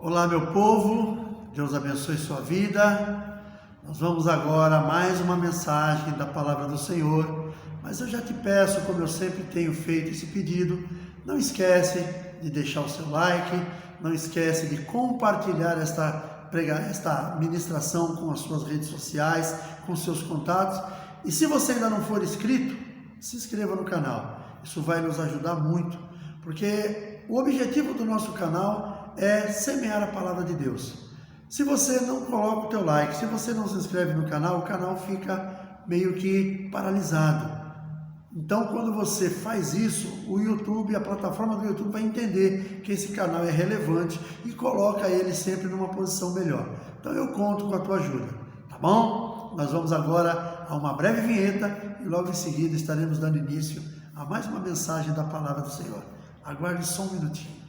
Olá, meu povo, Deus abençoe sua vida. Nós vamos agora a mais uma mensagem da palavra do Senhor, mas eu já te peço, como eu sempre tenho feito esse pedido, não esquece de deixar o seu like, não esquece de compartilhar esta ministração com as suas redes sociais, com seus contatos, e se você ainda não for inscrito, se inscreva no canal, isso vai nos ajudar muito, porque o objetivo do nosso canal é semear a palavra de Deus. Se você não coloca o teu like, se você não se inscreve no canal, o canal fica meio que paralisado. Então, quando você faz isso, o YouTube, a plataforma do YouTube vai entender que esse canal é relevante e coloca ele sempre numa posição melhor. Então, eu conto com a tua ajuda, tá bom? Nós vamos agora a uma breve vinheta e logo em seguida estaremos dando início a mais uma mensagem da palavra do Senhor. Aguarde só um minutinho.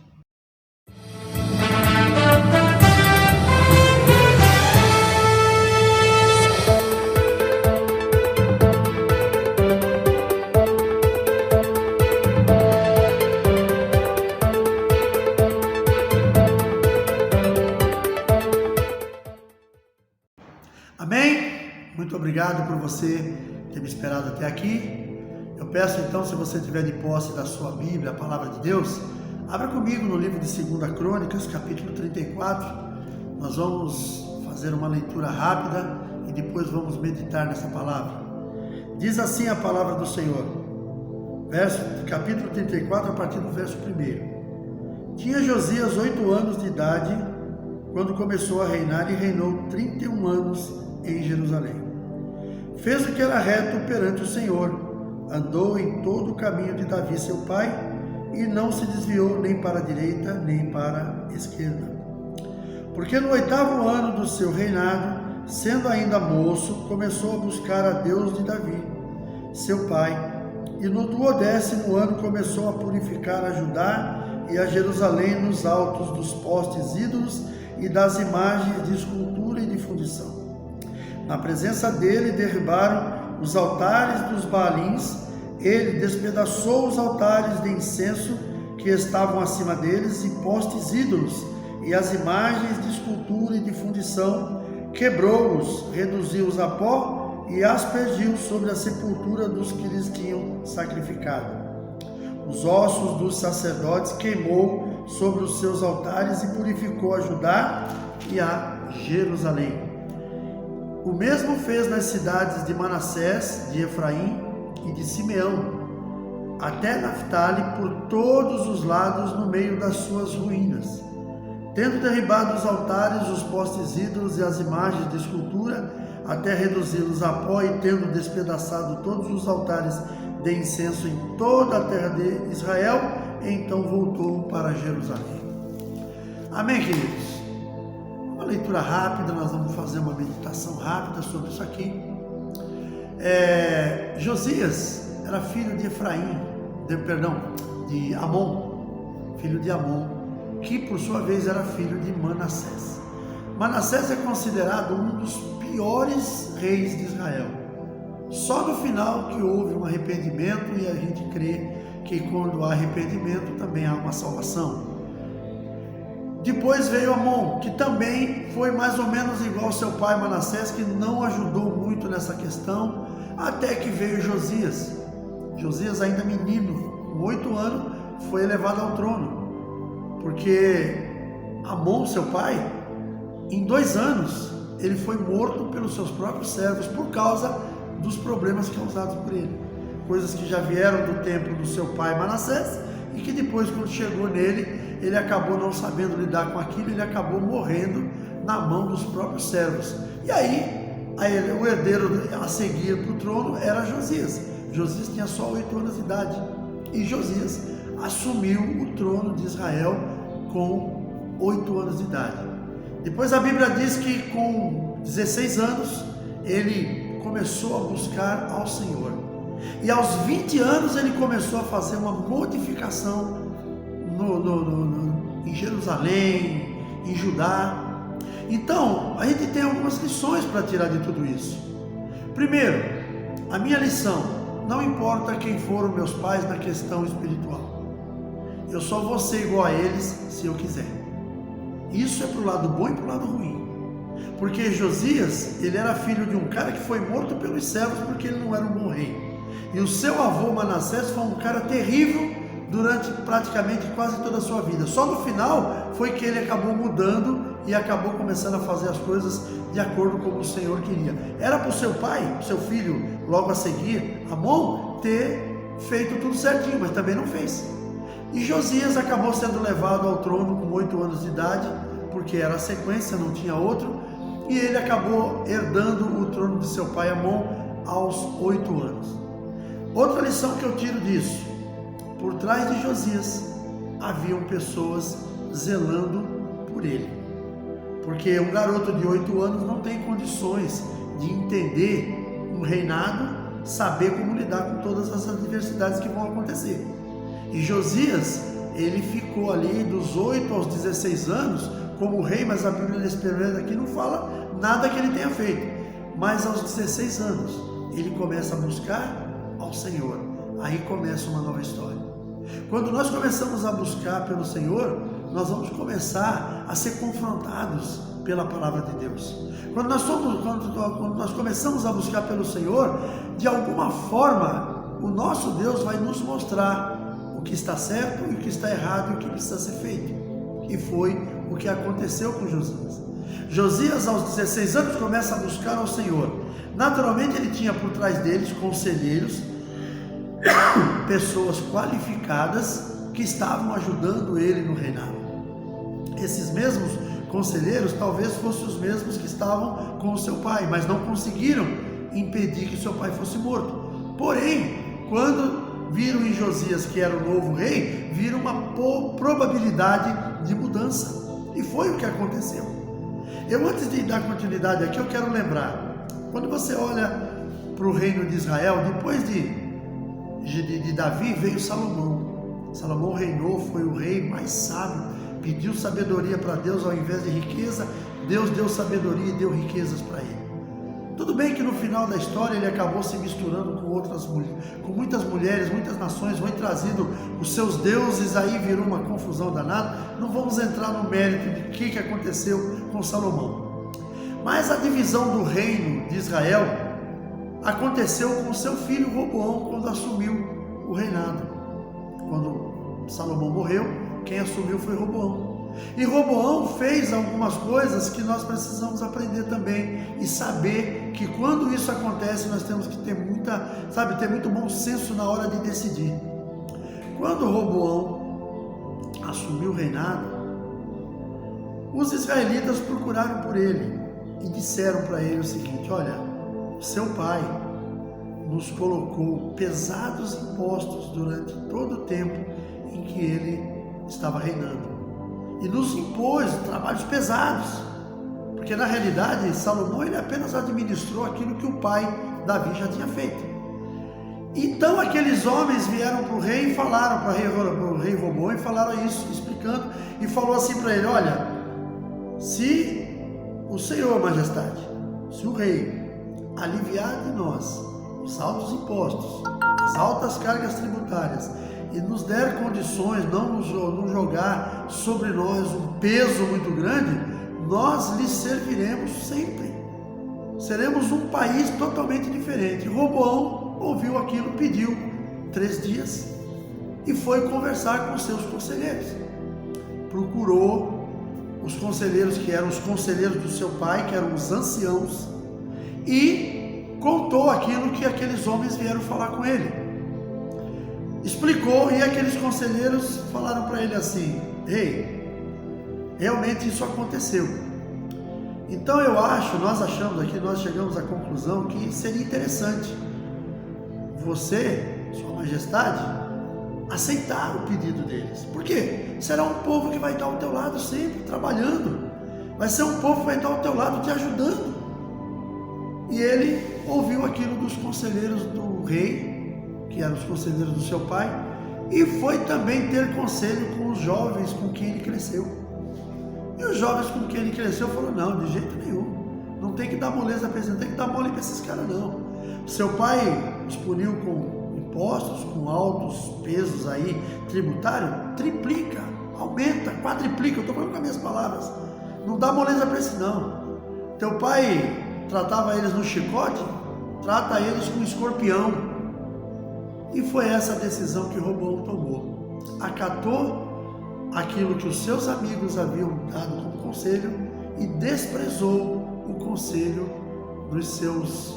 Amém? Muito obrigado por você ter me esperado até aqui. Eu peço então, se você tiver de posse da sua Bíblia, a palavra de Deus, abra comigo no livro de 2 Crônicas, capítulo 34. Nós vamos fazer uma leitura rápida e depois vamos meditar nessa palavra. Diz assim a palavra do Senhor, capítulo 34, a partir do verso 1. Tinha Josias 8 anos de idade quando começou a reinar e reinou 31 anos em Jerusalém. Fez o que era reto perante o Senhor, andou em todo o caminho de Davi seu pai e não se desviou nem para a direita nem para a esquerda. Porque no 8º ano do seu reinado, sendo ainda moço, começou a buscar a Deus de Davi, seu pai, e no 12º ano começou a purificar a Judá e a Jerusalém nos altos dos postes ídolos e das imagens de escultura e de fundição. Na presença dele derribaram os altares dos Baalins, ele despedaçou os altares de incenso que estavam acima deles e postes ídolos e as imagens de escultura e de fundição, quebrou-os, reduziu-os a pó e aspergiu sobre a sepultura dos que lhes tinham sacrificado. Os ossos dos sacerdotes queimou sobre os seus altares e purificou a Judá e a Jerusalém. O mesmo fez nas cidades de Manassés, de Efraim e de Simeão, até Naftali, por todos os lados no meio das suas ruínas. Tendo derribado os altares, os postes ídolos e as imagens de escultura, até reduzi-los a pó, e tendo despedaçado todos os altares de incenso em toda a terra de Israel, então voltou para Jerusalém. Amém, queridos? Uma leitura rápida, nós vamos fazer uma meditação rápida sobre isso aqui. Josias era filho de de Amon, filho de Amon, que por sua vez era filho de Manassés. Manassés é considerado um dos piores reis de Israel. Só no final que houve um arrependimento, e a gente crê que quando há arrependimento também há uma salvação. Depois veio Amon, que também foi mais ou menos igual ao seu pai Manassés, que não ajudou muito nessa questão, até que veio Josias. Josias, ainda menino, com 8 anos, foi elevado ao trono, porque Amon, seu pai, em 2 anos, ele foi morto pelos seus próprios servos por causa dos problemas causados por ele. Coisas que já vieram do tempo do seu pai Manassés, e que depois, quando chegou nele, ele acabou não sabendo lidar com aquilo, ele acabou morrendo na mão dos próprios servos. E aí, o herdeiro a seguir para o trono era Josias. Josias tinha só 8 anos de idade. E Josias assumiu o trono de Israel com 8 anos de idade. Depois a Bíblia diz que com 16 anos, ele começou a buscar ao Senhor. E aos 20 anos ele começou a fazer uma modificação em Jerusalém, em Judá. Então, a gente tem algumas lições para tirar de tudo isso. Primeiro, a minha lição: não importa quem foram meus pais na questão espiritual, eu só vou ser igual a eles se eu quiser. Isso é para o lado bom e para o lado ruim. Porque Josias, ele era filho de um cara que foi morto pelos servos porque ele não era um bom rei. E o seu avô Manassés foi um cara terrível durante praticamente quase toda a sua vida. Só no final foi que ele acabou mudando e acabou começando a fazer as coisas de acordo com o Senhor queria. Era para o seu pai, seu filho, logo a seguir, Amon, ter feito tudo certinho, mas também não fez. E Josias acabou sendo levado ao trono com 8 anos de idade, porque era a sequência, não tinha outro, e ele acabou herdando o trono de seu pai Amon aos 8 anos. Outra lição que eu tiro disso: por trás de Josias haviam pessoas zelando por ele, porque um garoto de 8 anos não tem condições de entender um reinado, saber como lidar com todas as adversidades que vão acontecer. E Josias, ele ficou ali dos 8 aos 16 anos como rei, mas a Bíblia nesse período aqui não fala nada que ele tenha feito. Mas aos 16 anos, ele começa a buscar ao Senhor. Aí começa uma nova história. Quando nós começamos a buscar pelo Senhor, nós vamos começar a ser confrontados pela palavra de Deus. Quando nós começamos a buscar pelo Senhor, de alguma forma, o nosso Deus vai nos mostrar o que está certo e o que está errado e o que precisa ser feito. E foi o que aconteceu com Josias. Josias, aos 16 anos, começa a buscar ao Senhor. Naturalmente, ele tinha por trás deles conselheiros, pessoas qualificadas que estavam ajudando ele no reinado. Esses mesmos conselheiros talvez fossem os mesmos que estavam com o seu pai, mas não conseguiram impedir que seu pai fosse morto. Porém, quando viram em Josias que era o novo rei, viram uma probabilidade de mudança. E foi o que aconteceu. Antes de dar continuidade aqui, eu quero lembrar, quando você olha para o reino de Israel, depois de Davi veio Salomão. Salomão reinou, foi o rei mais sábio, pediu sabedoria para Deus ao invés de riqueza. Deus deu sabedoria e deu riquezas para ele. Tudo bem que no final da história ele acabou se misturando com muitas mulheres, muitas nações, foi trazido os seus deuses, aí virou uma confusão danada. Não vamos entrar no mérito de o que aconteceu com Salomão. Mas a divisão do reino de Israel aconteceu com seu filho Roboão quando assumiu o reinado. Quando Salomão morreu, quem assumiu foi Roboão. E Roboão fez algumas coisas que nós precisamos aprender também e saber que quando isso acontece nós temos que ter ter muito bom senso na hora de decidir. Quando Roboão assumiu o reinado, os israelitas procuraram por ele e disseram para ele o seguinte: olha, seu pai nos colocou pesados impostos durante todo o tempo em que ele estava reinando. E nos impôs trabalhos pesados, porque na realidade Salomão ele apenas administrou aquilo que o pai Davi já tinha feito. Então aqueles homens vieram para o rei e falaram para o rei Roboão e falaram isso, explicando, e falou assim para ele: olha, se o Senhor, majestade, se o rei aliviar de nós os altos impostos, as altas cargas tributárias, e nos der condições, não jogar sobre nós um peso muito grande, nós lhe serviremos sempre. Seremos um país totalmente diferente. Roboão ouviu aquilo, pediu 3 dias e foi conversar com seus conselheiros. Procurou os conselheiros que eram os conselheiros do seu pai, que eram os anciãos, e contou aquilo que aqueles homens vieram falar com ele. Explicou, e aqueles conselheiros falaram para ele assim: ei, realmente isso aconteceu. Então nós achamos aqui, nós chegamos à conclusão que seria interessante você, sua majestade, aceitar o pedido deles. Por quê? Será um povo que vai estar ao teu lado sempre, trabalhando. Vai ser um povo que vai estar ao teu lado te ajudando. E ele ouviu aquilo dos conselheiros do rei, que eram os conselheiros do seu pai, e foi também ter conselho com os jovens com quem ele cresceu. E os jovens com quem ele cresceu falaram: não, de jeito nenhum, não tem que dar moleza para eles, não tem que dar mole para esses caras não. Seu pai os puniu com impostos, com altos pesos aí tributário, triplica, aumenta, quadriplica, eu estou falando com as minhas palavras, Não dá moleza para esse não. Teu pai tratava eles no chicote, trata eles com escorpião. E foi essa a decisão que Roboão tomou. Acatou aquilo que os seus amigos haviam dado como conselho e desprezou o conselho dos seus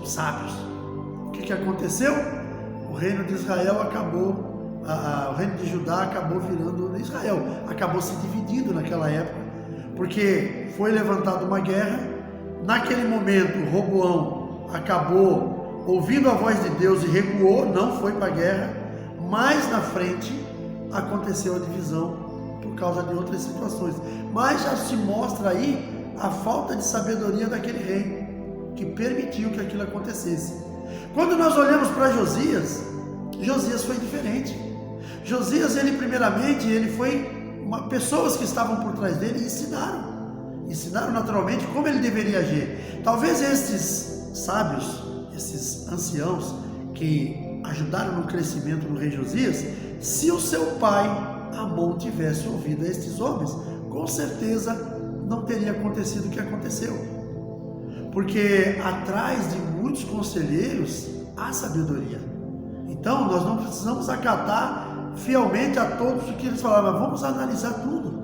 sábios. O que aconteceu? O reino de Israel acabou, o reino de Judá acabou virando Israel, acabou se dividindo naquela época, porque foi levantada uma guerra. Naquele momento, Roboão acabou ouvindo a voz de Deus e recuou, não foi para a guerra. Mais na frente aconteceu a divisão por causa de outras situações, mas já se mostra aí a falta de sabedoria daquele rei que permitiu que aquilo acontecesse. Quando nós olhamos para Josias, Josias foi diferente. Josias, ele foi pessoas que estavam por trás dele ensinaram naturalmente como ele deveria agir. Talvez estes sábios, esses anciãos que ajudaram no crescimento do rei Josias, se o seu pai Amon tivesse ouvido a estes homens, com certeza não teria acontecido o que aconteceu. Porque atrás de muitos conselheiros há sabedoria. Então nós não precisamos acatar fielmente a todos o que eles falavam, mas vamos analisar tudo.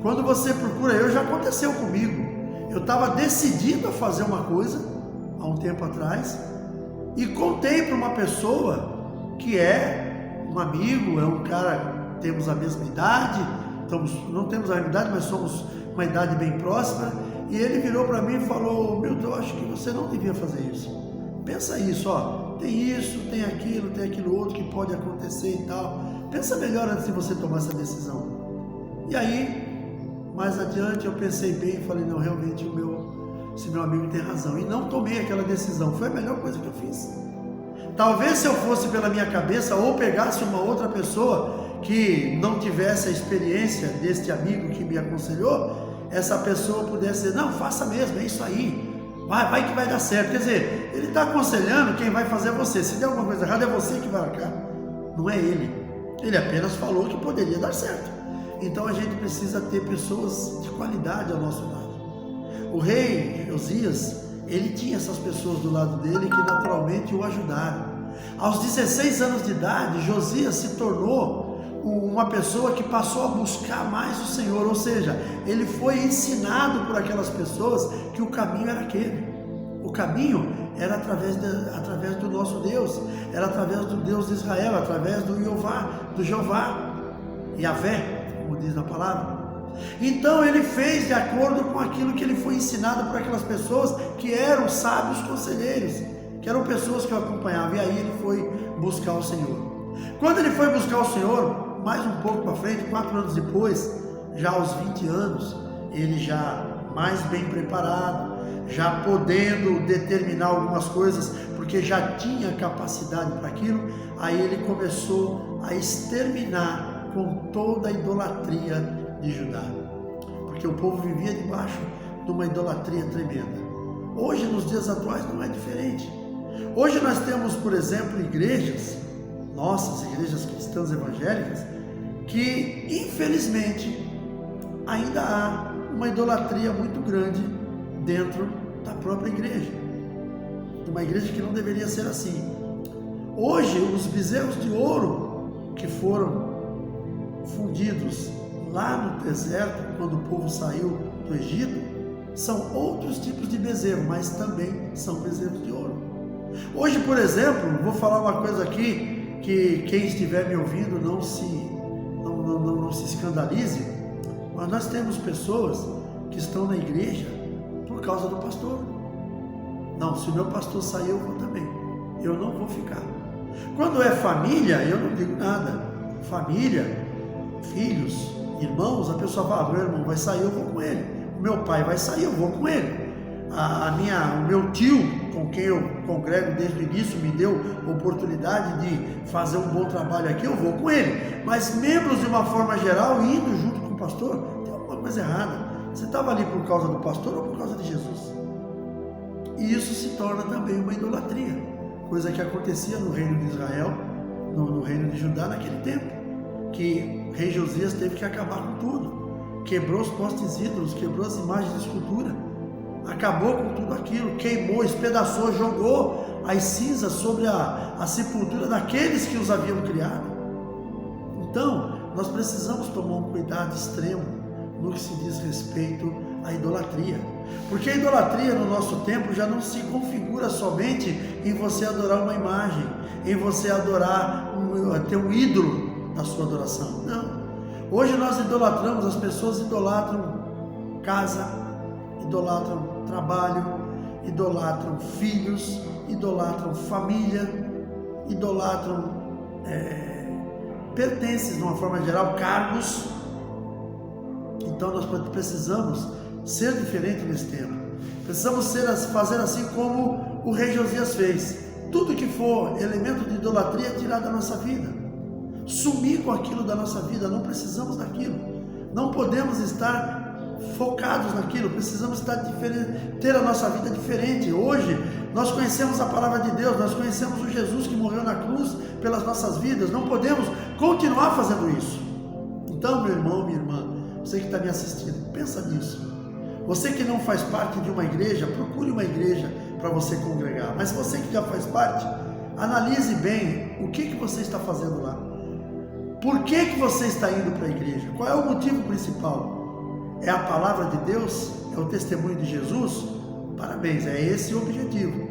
Quando você procura, já aconteceu comigo. Eu estava decidido a fazer uma coisa há um tempo atrás e contei para uma pessoa que é um amigo, é um cara, temos a mesma idade, não temos a mesma idade, mas somos uma idade bem próxima. E ele virou para mim e falou: Milton, eu acho que você não devia fazer isso. Pensa isso, tem isso, tem aquilo outro que pode acontecer e tal. Pensa melhor antes de você tomar essa decisão. E aí, mais adiante, eu pensei bem e falei: não, realmente esse meu amigo tem razão. E não tomei aquela decisão. Foi a melhor coisa que eu fiz. Talvez se eu fosse pela minha cabeça ou pegasse uma outra pessoa que não tivesse a experiência deste amigo que me aconselhou, essa pessoa pudesse dizer: não, faça mesmo, é isso aí, vai que vai dar certo. Quer dizer, ele está aconselhando, quem vai fazer é você. Se der alguma coisa errada, é você que vai arcar, não é ele. Ele apenas falou que poderia dar certo. Então a gente precisa ter pessoas de qualidade ao nosso lado. O rei Josias, ele tinha essas pessoas do lado dele que naturalmente o ajudaram. Aos 16 anos de idade, Josias se tornou uma pessoa que passou a buscar mais o Senhor, ou seja, ele foi ensinado por aquelas pessoas que o caminho era aquele. O caminho era através do nosso Deus, era através do Deus de Israel, através do Jeová, Yahvé, como diz na palavra. Então ele fez de acordo com aquilo que ele foi ensinado por aquelas pessoas que eram sábios conselheiros, que eram pessoas que o acompanhavam, e aí ele foi buscar o Senhor. Quando ele foi buscar o Senhor, mais um pouco para frente, 4 anos depois, já aos 20 anos, ele já mais bem preparado, já podendo determinar algumas coisas, porque já tinha capacidade para aquilo, aí ele começou a exterminar com toda a idolatria de Judá, porque o povo vivia debaixo de uma idolatria tremenda. Hoje, nos dias atuais, não é diferente. Hoje nós temos, por exemplo, igrejas, nossas igrejas cristãs evangélicas, que infelizmente ainda há uma idolatria muito grande dentro da própria igreja, uma igreja que não deveria ser assim. Hoje os bezerros de ouro que foram fundidos lá no deserto, quando o povo saiu do Egito, são outros tipos de bezerro, mas também são bezerros de ouro. Hoje, por exemplo, vou falar uma coisa aqui, que quem estiver me ouvindo não se escandalize, mas nós temos pessoas que estão na igreja por causa do pastor. Não, se o meu pastor sair, eu vou também, eu não vou ficar. Quando é família, eu não digo nada. Família, filhos, irmãos, a pessoa fala: meu irmão vai sair, eu vou com ele. O meu pai vai sair, eu vou com ele. O meu tio, com quem eu congrego desde o início, me deu oportunidade de fazer um bom trabalho aqui, eu vou com ele. Mas membros, de uma forma geral, indo junto com o pastor, tem alguma coisa errada. Você estava ali por causa do pastor ou por causa de Jesus? E isso se torna também uma idolatria, coisa que acontecia no reino de Israel, no reino de Judá naquele tempo, que o rei Josias teve que acabar com tudo, quebrou os postes ídolos, quebrou as imagens de escultura, acabou com tudo aquilo, queimou, espedaçou, jogou as cinzas sobre a sepultura daqueles que os haviam criado. Então, nós precisamos tomar um cuidado extremo no que se diz respeito à idolatria, porque a idolatria no nosso tempo já não se configura somente em você adorar uma imagem, em você adorar, ter um ídolo da sua adoração. Não. Hoje nós idolatramos, as pessoas idolatram casa, idolatram trabalho, idolatram filhos, idolatram família, idolatram pertences de uma forma geral, cargos. Então nós precisamos ser diferente nesse tempo. Precisamos fazer assim como o rei Josias fez. Tudo que for elemento de idolatria, tirar da nossa vida, sumir com aquilo da nossa vida. Não precisamos daquilo, não podemos estar focados naquilo, precisamos estar ter a nossa vida diferente. Hoje nós conhecemos a palavra de Deus, nós conhecemos o Jesus que morreu na cruz pelas nossas vidas, não podemos continuar fazendo isso. Então, meu irmão, minha irmã, você que está me assistindo, pensa nisso. Você que não faz parte de uma igreja, procure uma igreja para você congregar. Mas você que já faz parte, analise bem o que você está fazendo lá. Por que você está indo para a igreja? Qual é o motivo principal? É a palavra de Deus? É o testemunho de Jesus? Parabéns, é esse o objetivo.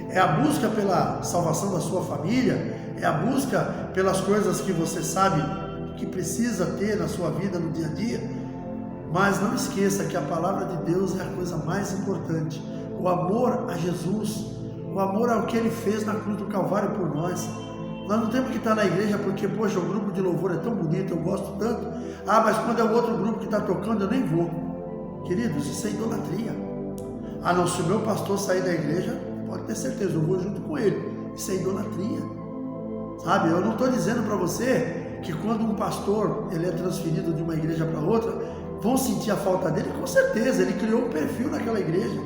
É a busca pela salvação da sua família? É a busca pelas coisas que você sabe que precisa ter na sua vida no dia a dia? Mas não esqueça que a palavra de Deus é a coisa mais importante. O amor a Jesus, o amor ao que Ele fez na cruz do Calvário por nós. Nós não temos que estar na igreja porque, poxa, o grupo de louvor é tão bonito, eu gosto tanto. Ah, mas quando é o outro grupo que está tocando, eu nem vou. Queridos, isso é idolatria. Ah, não, se o meu pastor sair da igreja, pode ter certeza, eu vou junto com ele. Isso é idolatria. Sabe, eu não estou dizendo para você que quando um pastor ele é transferido de uma igreja para outra, vão sentir a falta dele. Com certeza, ele criou um perfil naquela igreja.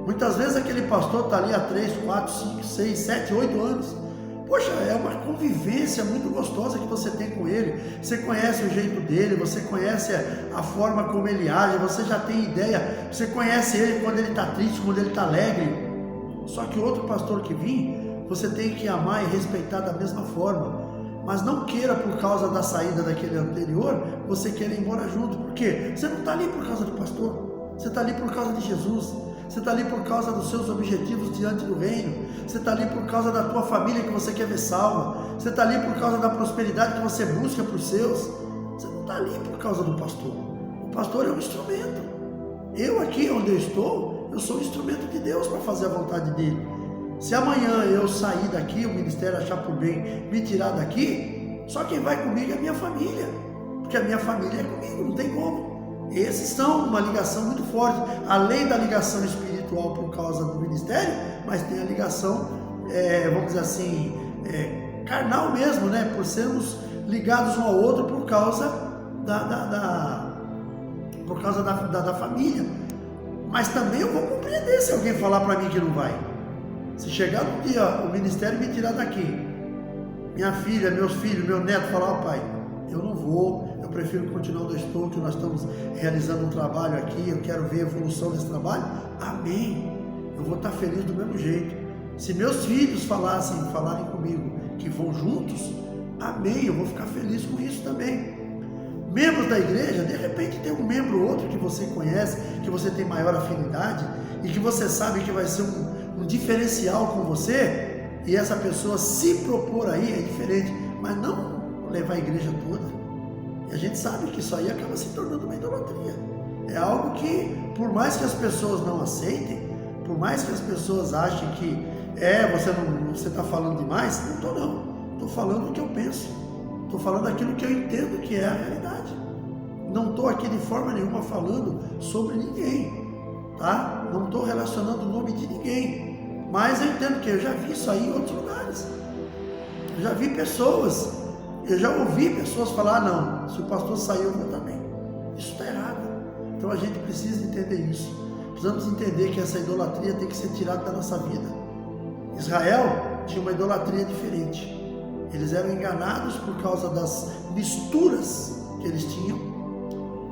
Muitas vezes aquele pastor está ali há 3, 4, 5, 6, 7, 8 anos. Poxa, é uma convivência muito gostosa que você tem com ele. Você conhece o jeito dele, você conhece a forma como ele age, você já tem ideia, você conhece ele quando ele está triste, quando ele está alegre. Só que o outro pastor que vir, você tem que amar e respeitar da mesma forma. Mas não queira, por causa da saída daquele anterior, você querer ir embora junto. Por quê? Você não está ali por causa do pastor, você está ali por causa de Jesus. Você está ali por causa dos seus objetivos diante do reino. Você está ali por causa da tua família que você quer ver salva. Você está ali por causa da prosperidade que você busca para os seus. Você não está ali por causa do pastor. O pastor é um instrumento. Eu aqui onde eu estou, eu sou um instrumento de Deus para fazer a vontade dele. Se amanhã eu sair daqui, o ministério achar por bem me tirar daqui, só quem vai comigo é a minha família. Porque a minha família é comigo, não tem como. Esses são uma ligação muito forte, além da ligação espiritual por causa do ministério, mas tem a ligação, vamos dizer assim, carnal mesmo, né? Por sermos ligados um ao outro por causa da família. Mas também eu vou compreender se alguém falar para mim que não vai. Se chegar um dia o ministério me tirar daqui, minha filha, meus filhos, meu neto falar, ó pai, eu não vou, eu prefiro continuar onde eu estou, que nós estamos realizando um trabalho aqui, eu quero ver a evolução desse trabalho, amém, eu vou estar feliz do mesmo jeito. Se meus filhos falarem comigo que vão juntos, amém, eu vou ficar feliz com isso também. Membros da igreja, de repente tem um membro ou outro que você conhece, que você tem maior afinidade, e que você sabe que vai ser um diferencial com você, e essa pessoa se propor aí é diferente, mas não levar a igreja toda. E a gente sabe que isso aí acaba se tornando uma idolatria. É algo que, por mais que as pessoas não aceitem, por mais que as pessoas achem que você está falando demais, não estou não. Estou falando o que eu penso. Estou falando aquilo que eu entendo que é a realidade. Não estou aqui de forma nenhuma falando sobre ninguém, tá? Não estou relacionando o nome de ninguém. Mas eu entendo que eu já vi isso aí em outros lugares. Eu já vi pessoas. Eu já ouvi pessoas falar, não, se o pastor saiu, eu também. Isso está errado. Então a gente precisa entender isso. Precisamos entender que essa idolatria tem que ser tirada da nossa vida. Israel tinha uma idolatria diferente. Eles eram enganados por causa das misturas que eles tinham.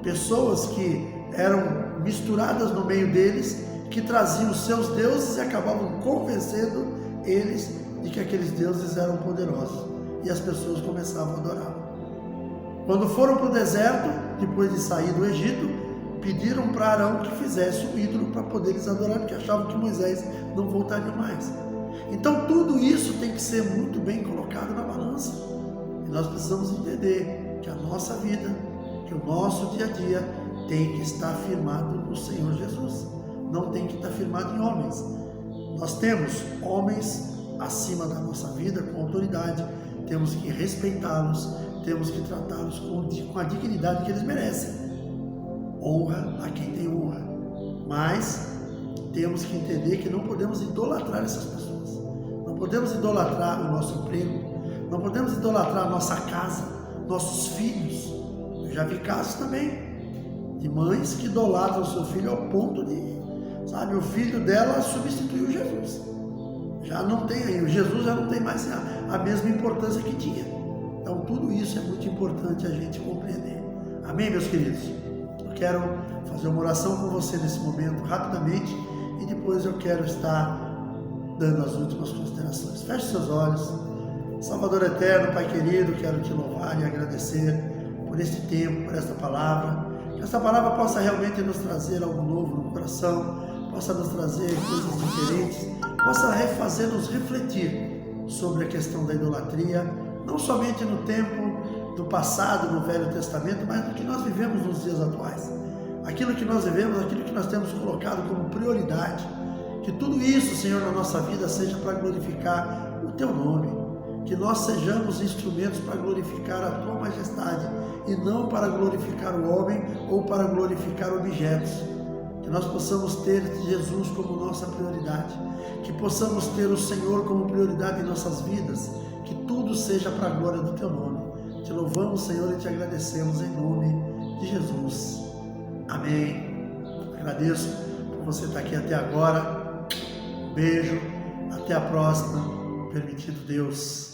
pessoas que eram misturadas no meio deles, que traziam os seus deuses e acabavam convencendo eles de que aqueles deuses eram poderosos. E as pessoas começavam a adorá-lo. Quando foram para o deserto, depois de sair do Egito, pediram para Arão que fizesse um ídolo para poder eles adorar, porque achavam que Moisés não voltaria mais. Então tudo isso tem que ser muito bem colocado na balança. E nós precisamos entender que a nossa vida, que o nosso dia a dia tem que estar firmado no Senhor Jesus. Não tem que estar firmado em homens. Nós temos homens acima da nossa vida com autoridade, temos que respeitá-los, temos que tratá-los com a dignidade que eles merecem. Honra a quem tem honra, mas temos que entender que não podemos idolatrar essas pessoas, não podemos idolatrar o nosso emprego, não podemos idolatrar a nossa casa, nossos filhos. Eu já vi casos também de mães que idolatram o seu filho ao ponto de, sabe, o filho dela substituiu Jesus. Já não tem, Jesus já não tem mais a mesma importância que tinha. Então tudo isso é muito importante a gente compreender. Amém, meus queridos? Eu quero fazer uma oração com você nesse momento, rapidamente, e depois eu quero estar dando as últimas considerações. Feche seus olhos. Salvador eterno, Pai querido, quero te louvar e agradecer por este tempo, por esta palavra. Que esta palavra possa realmente nos trazer algo novo no coração, possa nos trazer coisas diferentes, possa fazer-nos refletir sobre a questão da idolatria, não somente no tempo do passado, no Velho Testamento, mas no que nós vivemos nos dias atuais. Aquilo que nós vivemos, aquilo que nós temos colocado como prioridade. Que tudo isso, Senhor, na nossa vida seja para glorificar o Teu nome. Que nós sejamos instrumentos para glorificar a Tua majestade e não para glorificar o homem ou para glorificar objetos. Que nós possamos ter Jesus como nossa prioridade. Que possamos ter o Senhor como prioridade em nossas vidas. Que tudo seja para a glória do Teu nome. Te louvamos, Senhor, e te agradecemos em nome de Jesus. Amém. Agradeço por você estar aqui até agora. Um beijo. Até a próxima. Permitido Deus.